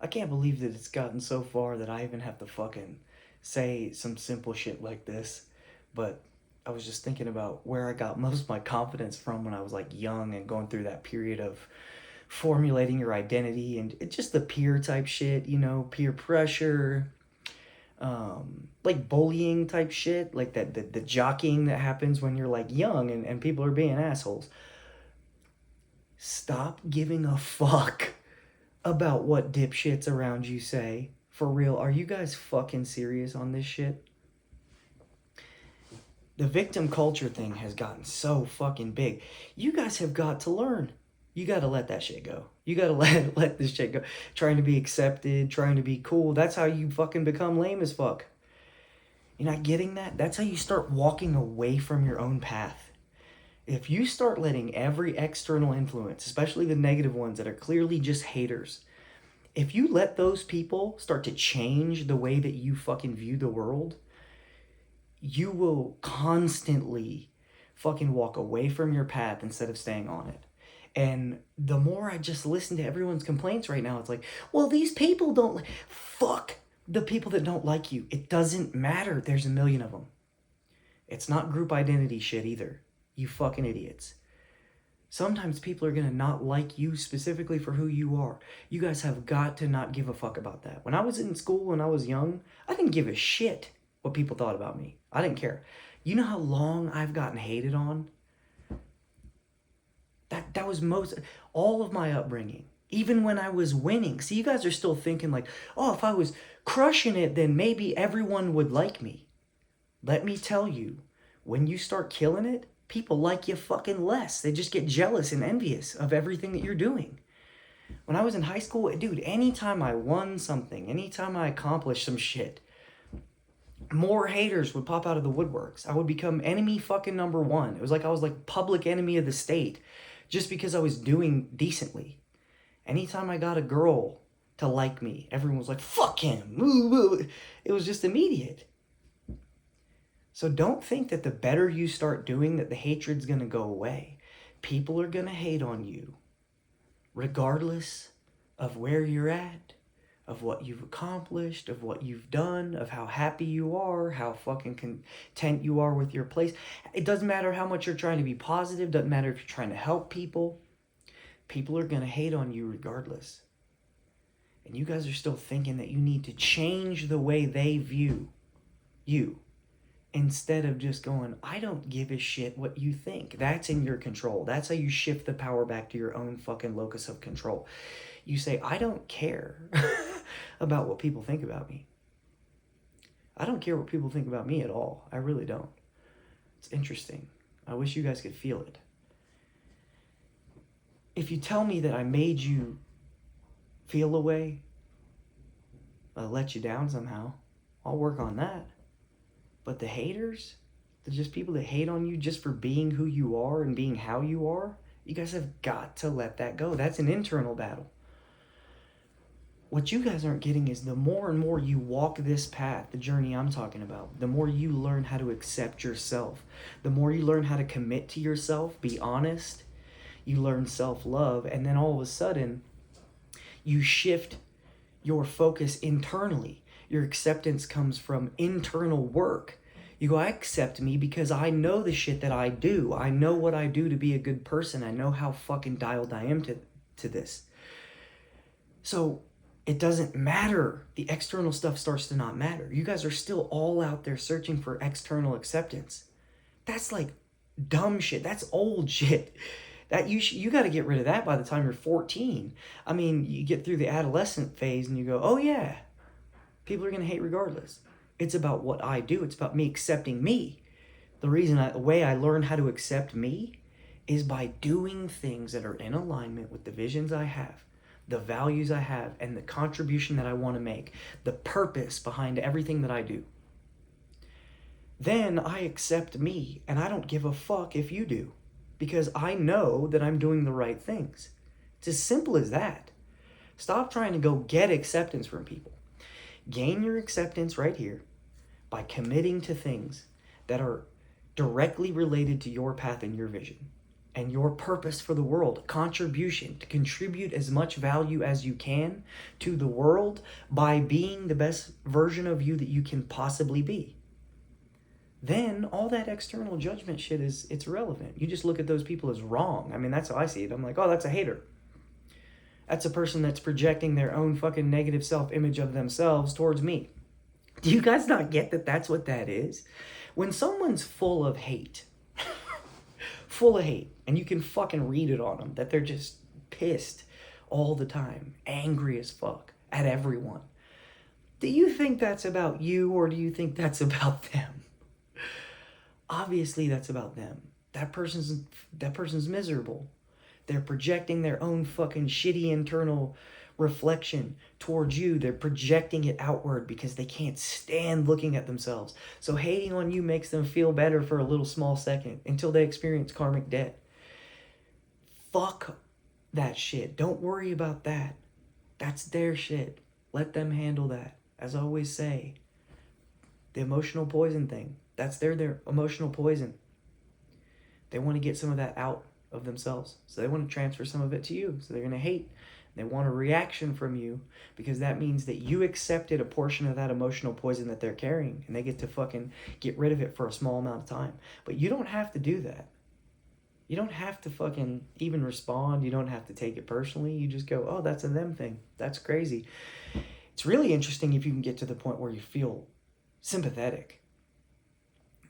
I can't believe that it's gotten so far that I even have to fucking say some simple shit like this. But I was just thinking about where I got most of my confidence from when I was like young and going through that period of formulating your identity and it just the peer type shit, peer pressure, like bullying type shit, like the jockeying that happens when you're like young and people are being assholes. Stop giving a fuck about what dipshits around you say. For real, are you guys fucking serious on this shit? The victim culture thing has gotten so fucking big. You guys have got to learn. You got to let that shit go. You got to let this shit go. Trying to be accepted, trying to be cool. That's how you fucking become lame as fuck. You're not getting that? That's how you start walking away from your own path. If you start letting every external influence, especially the negative ones that are clearly just haters, if you let those people start to change the way that you fucking view the world, you will constantly fucking walk away from your path instead of staying on it. And the more I just listen to everyone's complaints right now, it's like, well, these people don't fuck the people that don't like you. It doesn't matter. There's a million of them. It's not group identity shit either. You fucking idiots. Sometimes people are going to not like you specifically for who you are. You guys have got to not give a fuck about that. When I was in school, when I was young, I didn't give a shit what people thought about me. I didn't care. You know how long I've gotten hated on? That was all of my upbringing. Even when I was winning. See, you guys are still thinking like, oh, if I was crushing it, then maybe everyone would like me. Let me tell you, when you start killing it, people like you fucking less. They just get jealous and envious of everything that you're doing. When I was in high school, dude, anytime I won something, anytime I accomplished some shit, more haters would pop out of the woodworks. I would become enemy fucking number one. It was like I was like public enemy of the state just because I was doing decently. Anytime I got a girl to like me, everyone was like, fuck him. It was just immediate. So don't think that the better you start doing that the hatred's going to go away. People are going to hate on you regardless of where you're at, of what you've accomplished, of what you've done, of how happy you are, how fucking content you are with your place. It doesn't matter how much you're trying to be positive, doesn't matter if you're trying to help people. People are going to hate on you regardless. And you guys are still thinking that you need to change the way they view you instead of just going, I don't give a shit what you think. That's in your control. That's how you shift the power back to your own fucking locus of control. You say, I don't care about what people think about me. I don't care what people think about me at all. I really don't. It's interesting. I wish you guys could feel it. If you tell me that I made you feel a way, I let you down somehow, I'll work on that. But the haters, the just people that hate on you just for being who you are and being how you are, you guys have got to let that go. That's an internal battle. What you guys aren't getting is the more and more you walk this path, the journey I'm talking about, the more you learn how to accept yourself, the more you learn how to commit to yourself, be honest, you learn self-love, and then all of a sudden, you shift your focus internally. Your acceptance comes from internal work. You go, I accept me because I know the shit that I do. I know what I do to be a good person. I know how fucking dialed I am to this. So it doesn't matter. The external stuff starts to not matter. You guys are still all out there searching for external acceptance. That's like dumb shit. That's old shit. That you got to get rid of that by the time you're 14. I mean, you get through the adolescent phase and you go, oh yeah, people are going to hate regardless. It's about what I do. It's about me accepting me. The way I learn how to accept me is by doing things that are in alignment with the visions I have, the values I have, and the contribution that I want to make, the purpose behind everything that I do. Then I accept me, and I don't give a fuck if you do, because I know that I'm doing the right things. It's as simple as that. Stop trying to go get acceptance from people. Gain your acceptance right here by committing to things that are directly related to your path and your vision. and your purpose for the world, contribution, to contribute as much value as you can to the world by being the best version of you that you can possibly be, then all that external judgment shit it's irrelevant. You just look at those people as wrong. I mean, that's how I see it. I'm like, oh, that's a hater. That's a person that's projecting their own fucking negative self-image of themselves towards me. Do you guys not get that that's what that is? When someone's full of hate, and you can fucking read it on them, that they're just pissed all the time, angry as fuck at everyone. Do you think that's about you, or do you think that's about them? Obviously that's about them. That person's miserable. They're projecting their own fucking shitty internal reflection towards you. They're projecting it outward because they can't stand looking at themselves. So hating on you makes them feel better for a little small second until they experience karmic debt. Fuck that shit. Don't worry about that. That's their shit. Let them handle that. As I always say, the emotional poison thing. That's their emotional poison. They want to get some of that out of themselves. So they want to transfer some of it to you. So they're going to hate. They want a reaction from you because that means that you accepted a portion of that emotional poison that they're carrying, and they get to fucking get rid of it for a small amount of time. But you don't have to do that. You don't have to fucking even respond. You don't have to take it personally. You just go, oh, that's a them thing. That's crazy. It's really interesting if you can get to the point where you feel sympathetic.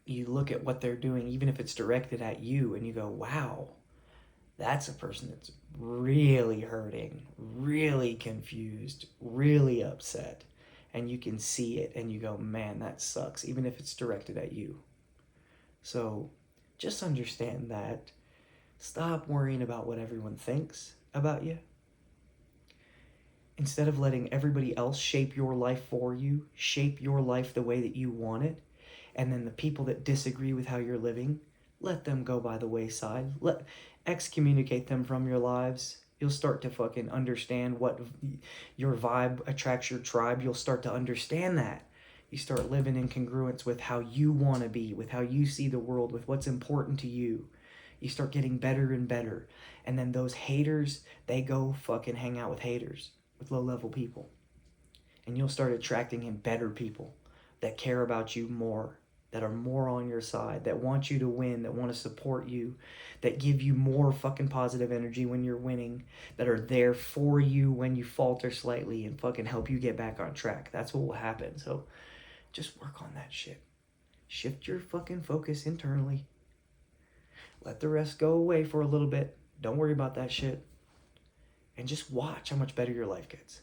You look at what they're doing, even if it's directed at you, and you go, wow, that's a person that's really hurting, really confused, really upset. And you can see it and you go, man, that sucks, even if it's directed at you. So just understand that. Stop worrying about what everyone thinks about you. Instead of letting everybody else shape your life for you, shape your life the way that you want it, and then the people that disagree with how you're living, let them go by the wayside. Excommunicate them from your lives. You'll start to fucking understand what your vibe attracts your tribe. You'll start to understand that. You start living in congruence with how you want to be, with how you see the world, with what's important to you. You start getting better and better. And then those haters, they go fucking hang out with haters, with low-level people. And you'll start attracting in better people that care about you more, that are more on your side, that want you to win, that want to support you, that give you more fucking positive energy when you're winning, that are there for you when you falter slightly and fucking help you get back on track. That's what will happen. So just work on that shit. Shift your fucking focus internally. Let the rest go away for a little bit. Don't worry about that shit. And just watch how much better your life gets.